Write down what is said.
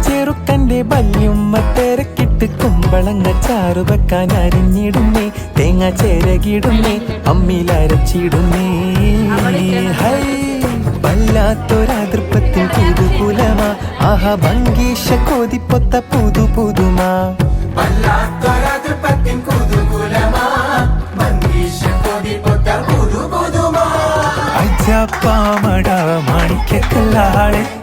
ചെറുക്കന്റെ ബല്യുമ്മ തിരക്കിട്ട് കുമ്പളങ്ങ ചാറു വെക്കാൻ അരിഞ്ഞിടുന്നേ, തേങ്ങ ചേരകിടുന്നേ, അമ്മിലരച്ചിടുന്നേ. ഹൈ വല്ലാത്തൊരതൃപ്പത്തിൻ പുതുകുലമാ, ആഹാ ഭംഗീഷ കോതിപ്പൊത്ത പുതു പുതുമാ. അജപ്പാമട മാണിക്കല്ലാളെ